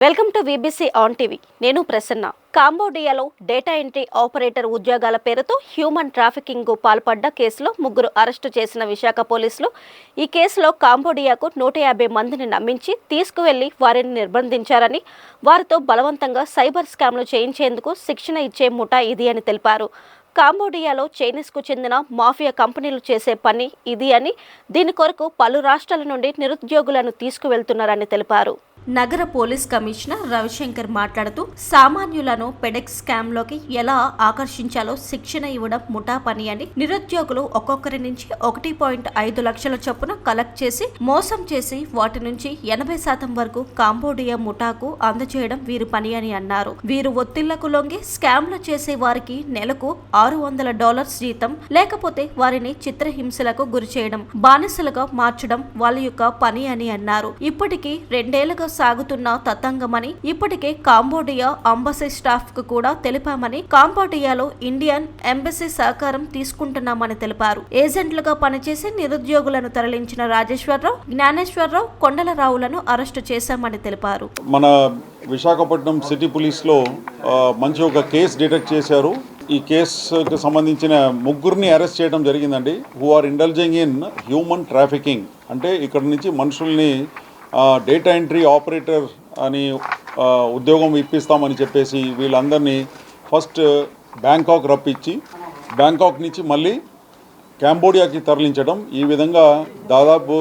Welcome to VBC on TV. నేను Prasanna. కాంబోడియాలో data entry operator ఉద్యోగాల పేరుతో హ్యూమన్ ట్రాఫికింగ్కు పాల్పడ్డ కేసులో ముగ్గురు అరెస్టు చేసిన విశాఖ పోలీసులు ఈ కేసులో కాంబోడియాకు 150 మందిని నమ్మించి తీసుకువెళ్లి వారిని నిర్బంధించారని, వారితో బలవంతంగా సైబర్ స్కామ్లు చేయించేందుకు శిక్షణ ఇచ్చే ముఠా ఇది అని తెలిపారు. కాంబోడియాలో చైనీస్కు చెందిన మాఫియా కంపెనీలు చేసే పని ఇది అని, దీని కొరకు పలు రాష్ట్రాల నుండి నిరుద్యోగులను తీసుకువెళ్తున్నారని తెలిపారు. నగర పోలీస్ కమిషనర్ రవిశంకర్ మాట్లాడుతూ, సామాన్యులను పెడెక్స్ స్కామ్లోకి ఎలా ఆకర్షించాలో శిక్షణ ఇవ్వడం ముఠా పని అని, నిరుద్యోగులు ఒక్కొక్కరి నుంచి 1.5 లక్షల చొప్పున కలెక్ట్ చేసి మోసం చేసి వాటి నుంచి 80% వరకు కాంబోడియా ముఠాకు అందజేయడం వీరి పని అని అన్నారు. వీరు ఒత్తిళ్లకు లొంగి స్కామ్లు చేసే వారికి నెలకు $600 జీతం, లేకపోతే వారిని చిత్రహింసలకు గురి చేయడం, బానిసలుగా మార్చడం వాళ్ళ యొక్క పని అని అన్నారు. ఇప్పటికీ 2 ఏళ్లుగా సాగుతున్న తతంగమని, ఇప్పటికే కాంబోడియా అంబసీ స్టాఫ్ కు కూడా తెలిపామని, కాంబోడియాలో ఇండియన్ ఎంబసీ సహకారం తీసుకుంటున్నామని తెలిపారు. ఏజెంట్లుగా పనిచేసి నిరుద్యోగులను తరలించిన రాజేశ్వరరావు, జ్ఞానేశ్వరరావు, కొండలరావులను అరెస్టు చేశామని తెలిపారు. మన విశాఖపట్నం సిటీ పోలీస్లో మంచి ఒక కేసు డిటెక్ట్ చేశారు. ఈ కేసుకు సంబంధించిన ముగ్గురిని అరెస్ట్ చేయడం జరిగిందండి. Who are indulging in human trafficking. అంటే ఇక్కడ నుంచి మనుషుల్ని డేటా ఎంట్రీ ఆపరేటర్ అని ఉద్యోగం ఇప్పిస్తామని చెప్పేసి వీళ్ళందరినీ ఫస్ట్ బ్యాంకాక్ రప్పించి బ్యాంకాక్ నుంచి మళ్ళీ కాంబోడియాకి తరలించడం. ఈ విధంగా దాదాపు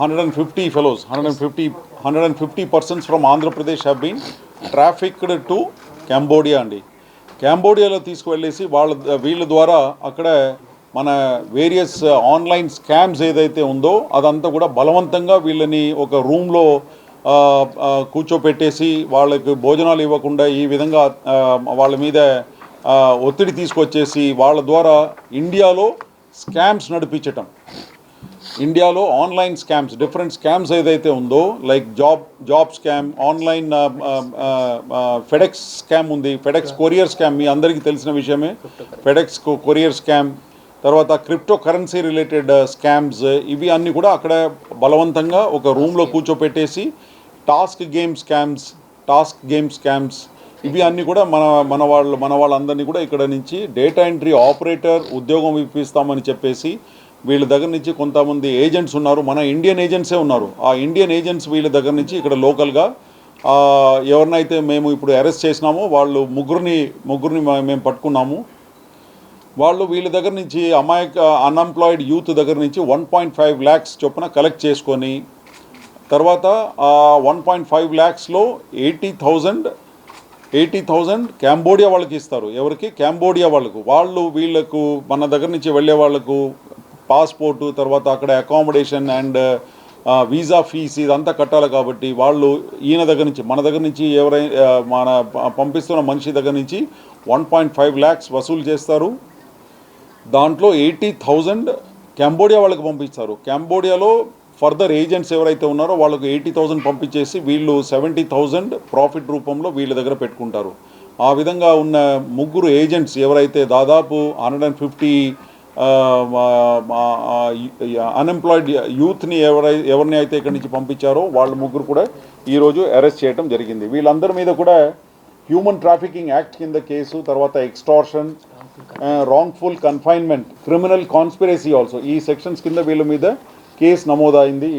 150 fellows 150 persons from Andhra Pradesh have been trafficked to Cambodia అండి. కాంబోడియాలో తీసుకువెళ్ళేసి వీళ్ళ ద్వారా అక్కడ మన వేరియస్ ఆన్లైన్ స్కామ్స్ ఏదైతే ఉందో అదంతా కూడా బలవంతంగా వీళ్ళని ఒక రూమ్లో కూర్చోపెట్టేసి వాళ్ళకి భోజనాలు ఇవ్వకుండా ఈ విధంగా వాళ్ళ మీద ఒత్తిడి తీసుకొచ్చేసి వాళ్ళ ద్వారా ఇండియాలో స్కామ్స్ నడిపించటం. ఇండియాలో ఆన్లైన్ స్కామ్స్, డిఫరెంట్ స్కామ్స్ ఏదైతే ఉందో, like job scam, online FedEx scam ఉంది, ఫెడెక్స్ కొరియర్ స్కామ్ మీ అందరికీ తెలిసిన విషయమే. ఫెడెక్స్ కొరియర్ స్కామ్, తర్వాత క్రిప్టో కరెన్సీ రిలేటెడ్ స్కామ్స్, ఇవి అన్నీ కూడా అక్కడ బలవంతంగా ఒక రూమ్లో కూర్చోపెట్టేసి టాస్క్ గేమ్ స్కామ్స్ ఇవి అన్నీ కూడా మన వాళ్ళందరినీ కూడా ఇక్కడ నుంచి డేటా ఎంట్రీ ఆపరేటర్ ఉద్యోగం ఇప్పిస్తామని చెప్పేసి వీళ్ళ దగ్గర నుంచి కొంతమంది ఏజెంట్స్ ఉన్నారు, మన ఇండియన్ ఏజెంట్సే ఉన్నారు. ఆ ఇండియన్ ఏజెంట్స్ వీళ్ళ దగ్గర నుంచి ఇక్కడ లోకల్గా ఎవరినైతే మేము ఇప్పుడు అరెస్ట్ చేసినామో వాళ్ళు ముగ్గురిని మేము పట్టుకున్నాము. వాళ్ళు వీళ్ళ దగ్గర నుంచి అన్ఎంప్లాయిడ్ యూత్ దగ్గర నుంచి 1.5 lakhs చొప్పున కలెక్ట్ చేసుకొని తర్వాత 1.5 lakhsలో 80,000 కాంబోడియా వాళ్ళకి ఇస్తారు. ఎవరికి? కాంబోడియా వాళ్ళకు. వీళ్ళకు మన దగ్గర నుంచి వెళ్ళే వాళ్ళకు పాస్పోర్టు, తర్వాత అక్కడ అకామిడేషన్ అండ్ వీసా ఫీజు ఇదంతా కట్టాలి. కాబట్టి వాళ్ళు మన దగ్గర నుంచి మన పంపిస్తున్న మనిషి దగ్గర నుంచి 1.5 lakhs వసూలు చేస్తారు. దాంట్లో 80,000 కాంబోడియా వాళ్ళకి పంపిస్తారు. కాంబోడియాలో ఫర్దర్ ఏజెంట్స్ ఎవరైతే ఉన్నారో వాళ్ళకు 80,000 పంపించేసి వీళ్ళు 70,000 ప్రాఫిట్ రూపంలో వీళ్ళ దగ్గర పెట్టుకుంటారు. ఆ విధంగా ఉన్న ముగ్గురు ఏజెంట్స్ ఎవరైతే దాదాపు 150 అన్ఎంప్లాయిడ్ యూత్ని ఎవరిని అయితే ఇక్కడి నుంచి పంపించారో వాళ్ళ ముగ్గురు కూడా ఈరోజు అరెస్ట్ చేయడం జరిగింది. వీళ్ళందరి మీద కూడా హ్యూమన్ ట్రాఫికింగ్ యాక్ట్ కింద కేసు, తర్వాత extortion, wrongful confinement, criminal conspiracy also, ఈ సెక్షన్స్ కింద వీళ్ళ మీద కేసు నమోదైంది.